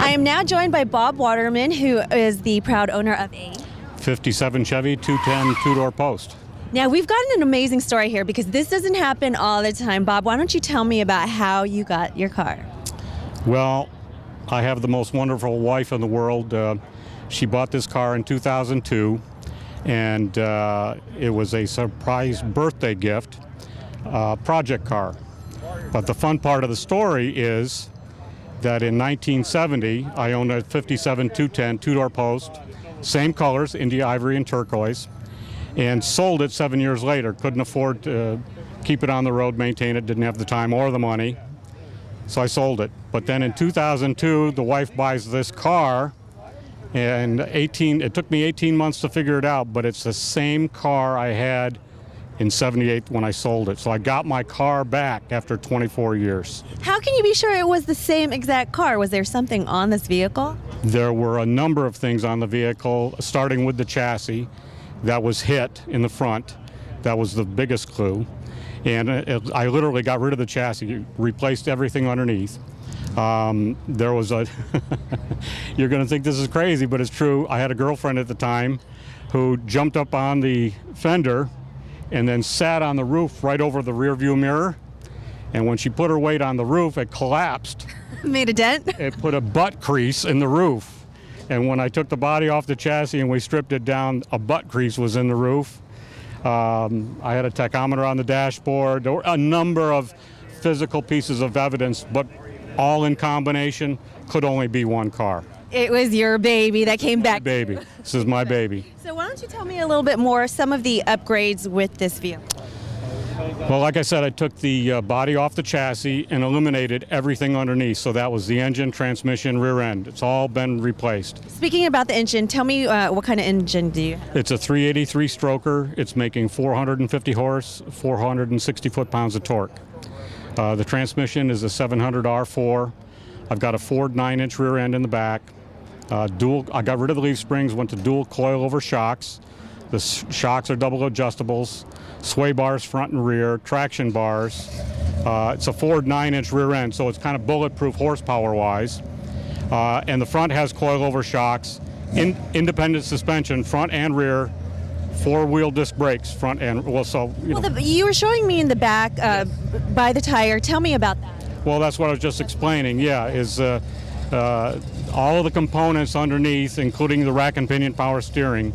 I am now joined by Bob Waterman, who is the proud owner of a 57 Chevy 210 two-door post. Now, we've gotten an amazing story here because this doesn't happen all the time. Bob, why don't you tell me about how you got your car? Well, I have the most wonderful wife in the world. She bought this car in 2002, and it was a surprise birthday gift, project car. But the fun part of the story is that in 1970, I owned a 57 210 two-door post, same colors, India ivory and turquoise, and sold it 7 years later. Couldn't afford to keep it on the road, maintain it, didn't have the time or the money, so I sold it. But then in 2002, the wife buys this car, and it took me 18 months to figure it out, but it's the same car I had in 78 when I sold it. So I got my car back after 24 years. How can you be sure it was the same exact car? Was there something on this vehicle? There were a number of things on the vehicle, starting with the chassis that was hit in the front. That was the biggest clue. And I literally got rid of the chassis, replaced everything underneath. There was a, you're gonna think this is crazy, but it's true. I had a girlfriend at the time who jumped up on the fender and then sat on the roof right over the rear view mirror. And when she put her weight on the roof, it collapsed. Made a dent? It put a butt crease in the roof. And when I took the body off the chassis and we stripped it down, a butt crease was in the roof. I had a tachometer on the dashboard. There were a number of physical pieces of evidence, but all in combination could only be one car. It was your baby that came back. Baby. This is my baby. So why don't you tell me a little bit more, some of the upgrades with this vehicle? Well, like I said, I took the body off the chassis and eliminated everything underneath. So that was the engine, transmission, rear end. It's all been replaced. Speaking about the engine, tell me what kind of engine do you have? It's a 383 stroker. It's making 450 horse, 460 foot-pounds of torque. The transmission is a 700 R4. I've got a Ford 9-inch rear end in the back. I got rid of the leaf springs, went to dual coilover shocks. The shocks are double adjustables, sway bars front and rear, traction bars. It's a Ford 9-inch rear end, so it's kind of bulletproof horsepower-wise. And the front has coilover shocks, independent suspension, front and rear, four-wheel disc brakes, front and, well, so, you know. You were showing me in the back by the tire. Tell me about that. Well, that's what I was just explaining, yeah, is all of the components underneath, including the rack and pinion power steering,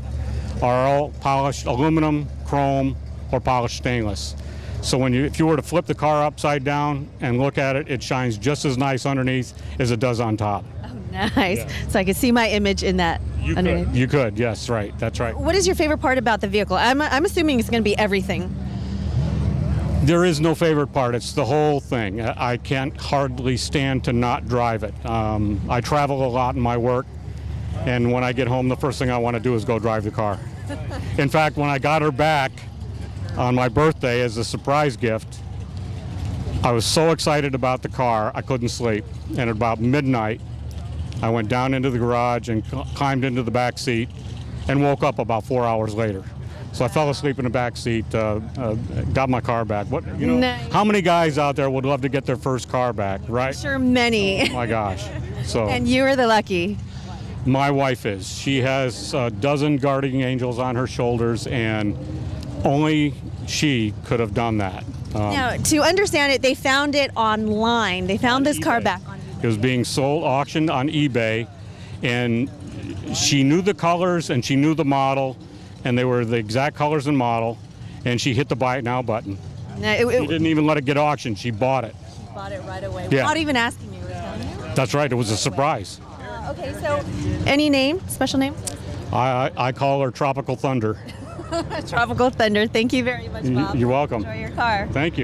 are all polished aluminum, chrome, or polished stainless. So if you were to flip the car upside down and look at it, it shines just as nice underneath as it does on top. Oh, nice. Yeah. So I can see my image in that underneath. You could, yes, right, that's right. What is your favorite part about the vehicle? I'm assuming it's going to be everything. There is no favorite part. It's the whole thing. I can't hardly stand to not drive it. I travel a lot in my work, and when I get home, the first thing I want to do is go drive the car. In fact, when I got her back on my birthday as a surprise gift, I was so excited about the car, I couldn't sleep. And at about midnight, I went down into the garage and climbed into the back seat and woke up about 4 hours later. So I fell asleep in the back seat, got my car back. Nice. How many guys out there would love to get their first car back, right? Sure, many. Oh my gosh. So. And you were the lucky. My wife is. She has a dozen guardian angels on her shoulders, and only she could have done that. Now, to understand it, they found it online. They found this car back on eBay. It was being auctioned on eBay, and she knew the colors and she knew the model, and they were the exact colors and model, and she hit the buy it now button. She didn't even let it get auctioned. She bought it. She bought it right away, yeah. Without even asking you. That's right. It was a surprise. Okay, so any name, special name? I call her Tropical Thunder. Tropical Thunder. Thank you very much, Bob. You're welcome. Enjoy your car. Thank you.